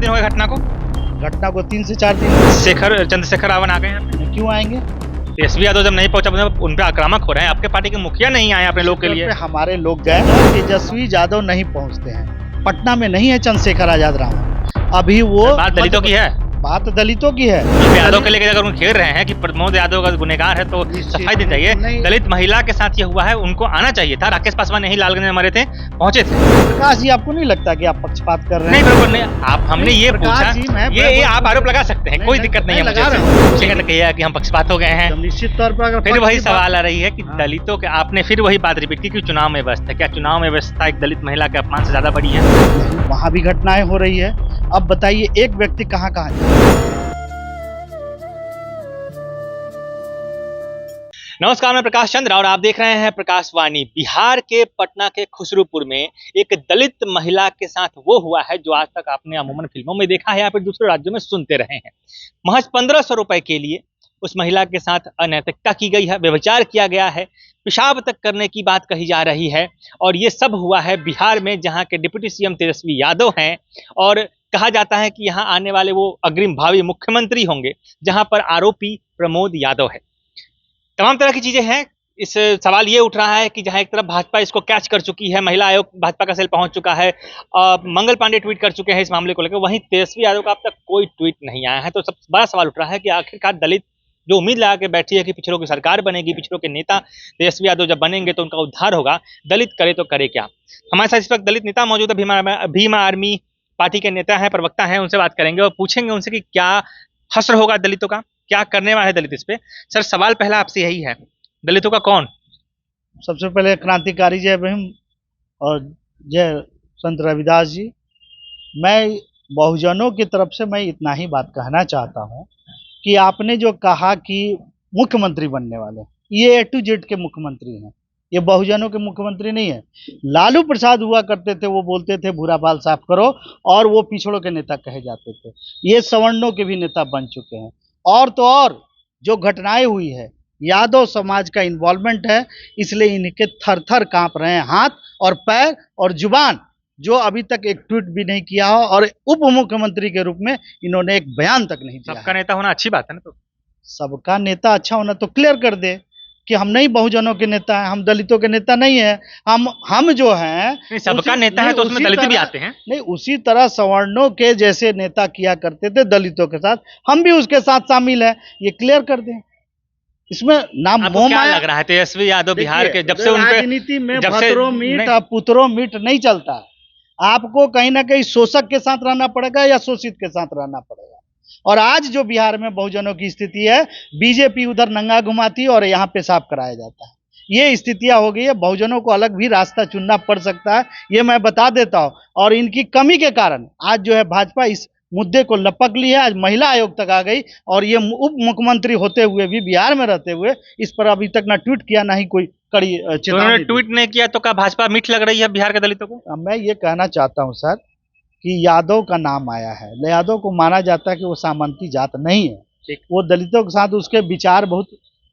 दिन हो गए घटना को 3 से 4 दिन। चंद्रशेखर रावत आ गए यहाँ पे? क्यों आएंगे? तेजस्वी यादव जब नहीं पहुंचा उन पे आक्रामक हो रहे हैं, आपके पार्टी के मुखिया नहीं आए अपने लोग के लिए। हमारे लोग गए, तेजस्वी यादव नहीं पहुंचते हैं। पटना में नहीं है चंद्रशेखर आजाद रावत, अभी वो बात दलितों की है। बात दलितों की है। यादव के लेकर अगर उन खेल रहे हैं कि प्रमोद यादव का गुनहगार है तो सफाई देनी चाहिए। दलित महिला के साथ ये हुआ है, उनको आना चाहिए था। राकेश पासवान नहीं लालगंज में मरे थे, पहुंचे थे। प्रकाश जी, आपको नहीं लगता कि आप पक्षपात कर रहे हैं? नहीं बिल्कुल नहीं, आप हमने ये पूछा, ये आप आरोप लगा सकते हैं, कोई दिक्कत नहीं है। लगा रहे हैं कि हम पक्षपात हो गए हैं, निश्चित तौर पर। फिर वही सवाल आ रही है कि दलितों के, आपने फिर वही बात रिपीट की कि चुनाव में व्यवस्था, क्या चुनाव में व्यवस्था एक दलित महिला के अपमान से ज्यादा बड़ी है? वहाँ भी घटनाएं हो रही है। अब बताइए, एक व्यक्ति कहाँ जाए? नमस्कार, मैं प्रकाश चंद्र और आप देख रहे हैं प्रकाश वाणी। बिहार के पटना के खुसरूपुर में एक दलित महिला के साथ वो हुआ है जो आज तक आपने अमूमन फिल्मों में देखा है या फिर दूसरे राज्यों में सुनते रहे हैं। महज 1500 रुपए के लिए उस महिला के साथ अनैतिकता की गई है, व्यभिचार किया गया है, पेशाब तक करने की बात कही जा रही है। और ये सब हुआ है बिहार में, जहाँ के डिप्टी सीएम तेजस्वी यादव हैं और कहा जाता है कि यहाँ आने वाले वो अग्रिम भावी मुख्यमंत्री होंगे, जहाँ पर आरोपी प्रमोद यादव है। तमाम तरह की चीजें हैं। इस सवाल ये उठ रहा है कि जहां एक तरफ भाजपा इसको कैच कर चुकी है, महिला आयोग भाजपा का सेल पहुंच चुका है, मंगल पांडे ट्वीट कर चुके हैं इस मामले को लेकर, वहीं तेजस्वी यादव का अब तक कोई ट्वीट नहीं आया है। तो सब बड़ा सवाल उठ रहा है कि आखिरकार दलित जो उम्मीद लगा के बैठी है कि पिछड़ों की सरकार बनेगी, पिछड़ों के नेता तेजस्वी यादव जब बनेंगे तो उनका उद्धार होगा, दलित करे तो करे क्या। हमारे साथ इस वक्त दलित नेता मौजूद है, भीमा आर्मी पार्टी के नेता है, प्रवक्ता है, उनसे बात करेंगे और पूछेंगे उनसे कि क्या हश्र होगा दलितों का, क्या करने वाले दलित इस पे। सर, सवाल पहला आपसे यही है, दलितों का कौन? सबसे पहले क्रांतिकारी जय भीम और जय संत रविदास जी। मैं बहुजनों की तरफ से मैं इतना ही बात कहना चाहता हूं कि आपने जो कहा कि मुख्यमंत्री बनने वाले, ये A to Z के मुख्यमंत्री हैं, ये बहुजनों के मुख्यमंत्री नहीं है। लालू प्रसाद हुआ करते थे, वो बोलते थे भूरा बाल साफ करो, और वो पिछड़ों के नेता कहे जाते थे। ये सवर्णों के भी नेता बन चुके हैं। और तो और जो घटनाएं हुई है, यादव समाज का इन्वॉल्वमेंट है, इसलिए इनके थर थर कांप रहे हैं हाथ और पैर और जुबान, जो अभी तक एक ट्वीट भी नहीं किया हो और उप मुख्यमंत्री के रूप में इन्होंने एक बयान तक नहीं दिया। सबका नेता होना अच्छी बात है ना। तो सबका नेता अच्छा होना तो क्लियर कर दे कि हम नहीं बहुजनों के नेता हैं, हम दलितों के नेता नहीं है। हम जो हैं, सबका नेता है तो उसमें दलित भी आते हैं। नहीं, उसी तरह सवर्णों के जैसे नेता किया करते थे दलितों के साथ, हम भी उसके साथ शामिल है, ये क्लियर कर दें। इसमें नाम क्या लग रहा है तेजस्वी यादव बिहार के जब से राजनीति में भतरो मीट और पुतरो मीट नहीं चलता। आपको कहीं ना कहीं शोषक के साथ रहना पड़ेगा या शोषित के साथ रहना पड़ेगा। और आज जो बिहार में बहुजनों की स्थिति है, बीजेपी उधर नंगा घुमाती है और यहाँ पेशाब कराया जाता है, ये स्थितियां हो गई है। बहुजनों को अलग भी रास्ता चुनना पड़ सकता है, ये मैं बता देता हूँ। और इनकी कमी के कारण आज जो है भाजपा इस मुद्दे को लपक ली है, आज महिला आयोग तक आ गई, और ये उप मुख्यमंत्री होते हुए भी, बिहार में रहते हुए, इस पर अभी तक ना ट्वीट किया ना ही कोई कड़ी चेतावनी। ट्वीट नहीं किया तो क्या भाजपा मीठ लग रही है बिहार के दलितों को? मैं ये कहना चाहता हूँ सर कि यादव का नाम आया है, यादव को माना जाता है कि वो सामंती जात नहीं है। वो दलितों के साथ उसके विचार बहुत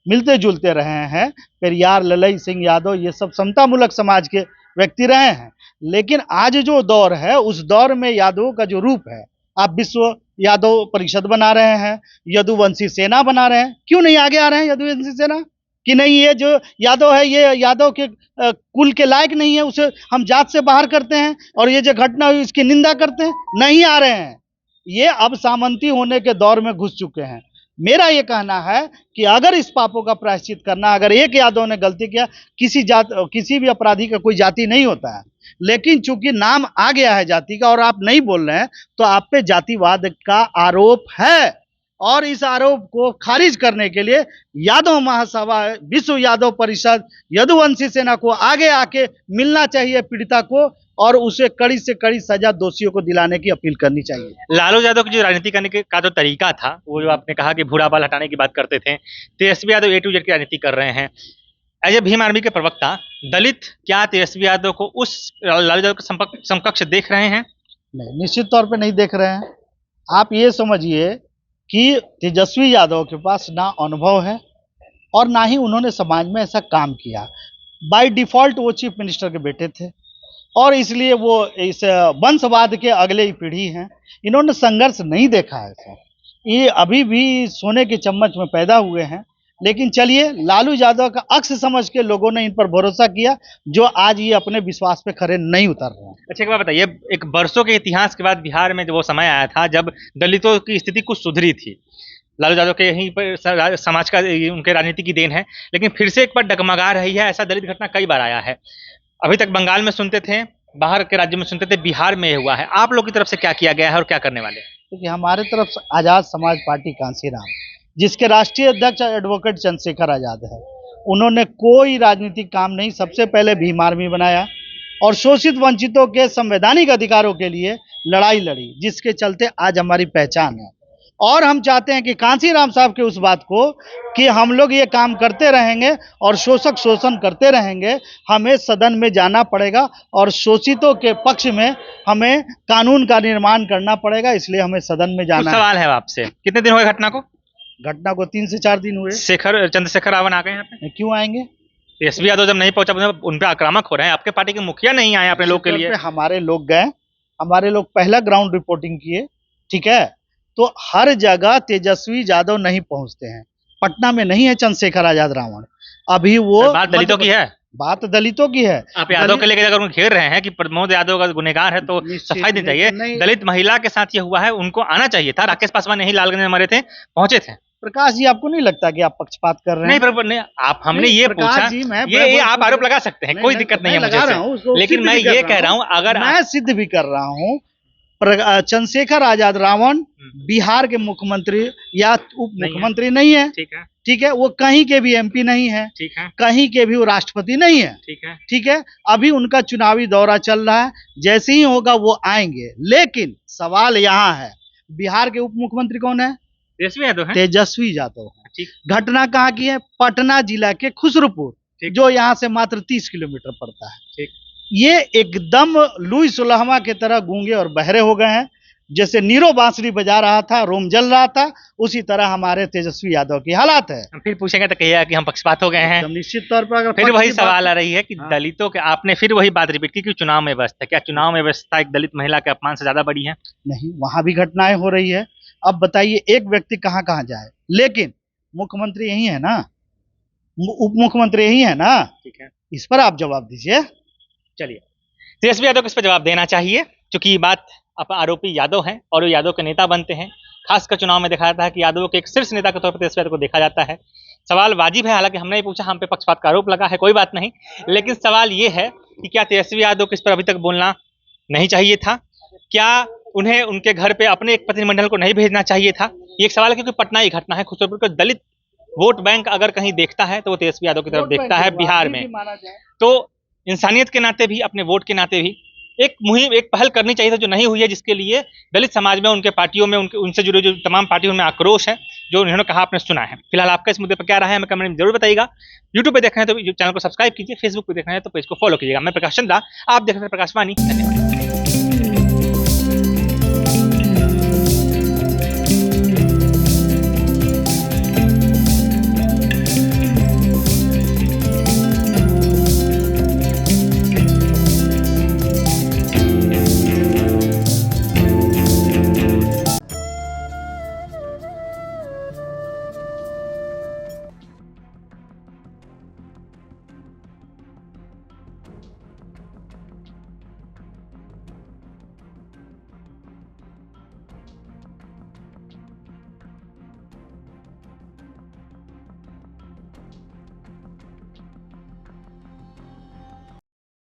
मिलते जुलते रहे हैं। पेरियार, ललई सिंह यादव, ये सब समतामूलक समाज के व्यक्ति रहे हैं। लेकिन आज जो दौर है, उस दौर में यादवों का जो रूप है, आप विश्व यादव परिषद बना रहे हैं, यदुवंशी सेना बना रहे हैं, क्यों नहीं आगे आ रहे हैं यदुवंशी सेना कि नहीं, ये जो यादव है ये यादव के कुल के लायक नहीं है, उसे हम जात से बाहर करते हैं, और ये जो घटना हुई इसकी निंदा करते हैं? नहीं आ रहे हैं। ये अब सामंती होने के दौर में घुस चुके हैं। मेरा ये कहना है कि अगर इस पापों का प्रायश्चित करना, अगर एक यादव ने गलती किया, किसी भी अपराधी का कोई जाति नहीं होता है, लेकिन चूंकि नाम आ गया है जाति का और आप नहीं बोल रहे हैं, तो आप पे जातिवाद का आरोप है। और इस आरोप को खारिज करने के लिए यादव महासभा, विश्व यादव परिषद, यदुवंशी सेना को आगे आके मिलना चाहिए पीड़िता को, और उसे कड़ी से कड़ी सजा दोषियों को दिलाने की अपील करनी चाहिए। लालू यादव की जो राजनीति करने का जो तरीका था, वो जो आपने कहा कि भूरा बाल हटाने की बात करते थे, Tejashwi Yadav A to Z की राजनीति कर रहे हैं। एज ए भीम आर्मी के प्रवक्ता, दलित क्या तेजस्वी यादव को उस लालू यादव के समकक्ष देख रहे हैं? नहीं, निश्चित तौर पे नहीं देख रहे हैं। आप ये समझिए कि तेजस्वी यादव के पास ना अनुभव है और ना ही उन्होंने समाज में ऐसा काम किया। बाय डिफॉल्ट वो चीफ मिनिस्टर के बेटे थे, और इसलिए वो इस वंशवाद के अगले ही पीढ़ी हैं। इन्होंने संघर्ष नहीं देखा है सर, ये अभी भी सोने के चम्मच में पैदा हुए हैं। लेकिन चलिए, लालू यादव का अक्स समझ के लोगों ने इन पर भरोसा किया, जो आज ये अपने विश्वास पे खरे नहीं उतर रहे हैं। अच्छा, एक बात बताइए, एक बरसों के इतिहास के बाद बिहार में जो वो समय आया था जब दलितों की स्थिति कुछ सुधरी थी, लालू यादव के यहीं पर समाज का उनके राजनीति की देन है, लेकिन फिर से एक बार डगमगा रही है। ऐसा दलित घटना कई बार आया है। अभी तक बंगाल में सुनते थे, बाहर के राज्यों में सुनते थे, बिहार में ये हुआ है। आप लोग की तरफ से क्या किया गया है और क्या करने वाले हैं? क्योंकि हमारे तरफ से आजाद समाज पार्टी कांसीराम, जिसके राष्ट्रीय अध्यक्ष एडवोकेट चंद्रशेखर आजाद है, उन्होंने कोई राजनीतिक काम नहीं, सबसे पहले भीम आर्मी बनाया और शोषित वंचितों के संवैधानिक अधिकारों के लिए लड़ाई लड़ी, जिसके चलते आज हमारी पहचान है। और हम चाहते हैं कि कांसीराम साहब के उस बात को कि हम लोग ये काम करते रहेंगे और शोषक शोषण करते रहेंगे, हमें सदन में जाना पड़ेगा और शोषितों के पक्ष में हमें कानून का निर्माण करना पड़ेगा, इसलिए हमें सदन में कुछ जाना है। सवाल है आपसे, कितने दिन हुए घटना को? घटना को 3 से 4 दिन हुए। चंद्रशेखर रावण आ गए यहाँ पे? क्यों आएंगे? तेजस्वी यादव जब नहीं पहुंचा, उन पे आक्रामक हो रहे हैं। आपके पार्टी के मुखिया नहीं आए अपने लोग के लिए? हमारे लोग गए, हमारे लोग पहला ग्राउंड रिपोर्टिंग किए, ठीक है। तो हर जगह तेजस्वी यादव नहीं पहुंचते हैं। पटना में नहीं है चंद्रशेखर आजाद रावण, अभी वो बात दलितों की है। बात दलितों की है। आप यादव के लेकर अगर घेर रहे हैं कि प्रमोद यादव का गुनहगार है, तो सफाई देनी चाहिए। दलित महिला के साथ ये हुआ है, उनको आना चाहिए था। राकेश पासवान यही लालगंज में मरे थे, पहुंचे थे। प्रकाश जी, आपको नहीं लगता कि आप पक्षपात कर रहे हैं? नहीं, आप हमने ये पूछा, ये आप आरोप लगा सकते हैं, कोई दिक्कत नहीं है मुझे, लेकिन मैं ये कह रहा हूँ, अगर मैं सिद्ध भी कर रहा हूँ, चंद्रशेखर आजाद रावण बिहार के मुख्यमंत्री या उप मुख्यमंत्री नहीं है, ठीक है। वो कहीं के भी एमपी नहीं है, ठीक है। कहीं के भी वो राष्ट्रपति नहीं है, ठीक है। अभी उनका चुनावी दौरा चल रहा है, जैसे ही होगा वो आएंगे। लेकिन सवाल यहाँ है, बिहार के उप मुख्यमंत्री कौन है? तेजस्वी यादव है। घटना कहाँ की है? पटना जिला के खुसरूपुर, जो यहाँ से मात्र 30 किलोमीटर पड़ता है। ये एकदम लुई सुलहमा की तरह गूंगे और बहरे हो गए हैं। जैसे नीरो बांसुरी बजा रहा था, रोम जल रहा था, उसी तरह हमारे तेजस्वी यादव की हालात है। फिर पूछेंगे तो कहिएगा कि हम पक्षपात हो गए हैं। निश्चित तौर पर अगर फिर वही सवाल आ रही है कि दलितों के, आपने फिर वही बात रिपीट की कि चुनाव में व्यवस्था, क्या चुनाव में व्यवस्था एक दलित महिला के अपमान से ज्यादा बड़ी है? नहीं, वहां भी घटनाएं हो रही है। अब बताइए, एक व्यक्ति कहाँ कहाँ जाए, लेकिन मुख्यमंत्री यही है ना, उप मुख्यमंत्री यही है ना, ठीक है। इस पर आप जवाब दीजिए। चलिए, तेजस्वी यादव को इस पर जवाब देना चाहिए, क्योंकि बात आरोपी यादव हैं और वो यादव के नेता बनते हैं। खासकर चुनाव में देखा जाता है कि यादव के एक शीर्ष नेता के तौर पर तेजस्वी यादव को देखा जाता है। सवाल वाजिब है, हालांकि हमने नहीं पूछा, हम पे पक्षपात का आरोप लगा है, कोई बात नहीं। लेकिन सवाल ये है कि क्या तेजस्वी यादव को इस पर अभी तक बोलना नहीं चाहिए था? क्या उन्हें उनके घर पे अपने एक प्रतिनिधिमंडल को नहीं भेजना चाहिए था? ये एक सवाल है, क्योंकि पटना की घटना है। खुसरूपुर का दलित वोट बैंक अगर कहीं देखता है तो वो तेजस्वी यादव की तरफ देखता है बिहार में। तो इंसानियत के नाते भी, अपने वोट के नाते भी एक मुहिम, एक पहल करनी चाहिए था, जो नहीं हुई है, जिसके लिए दलित समाज में, उनके पार्टियों में, उनसे जुड़े जो तमाम पार्टियों में आक्रोश है, जो उन्होंने कहा आपने सुना है। फिलहाल आपका इस मुद्दे पर क्या रहा है, हमें कमेंट में जरूर बताइएगा। यूट्यूब पे देख रहे हैं तो चैनल को सब्सक्राइब कीजिए, फेसबुक पे देख रहे हैं तो पेज को फॉलो कीजिएगा। मैं प्रकाश चंद्रा, आप देख रहे हैं प्रकाशवाणी। धन्यवाद।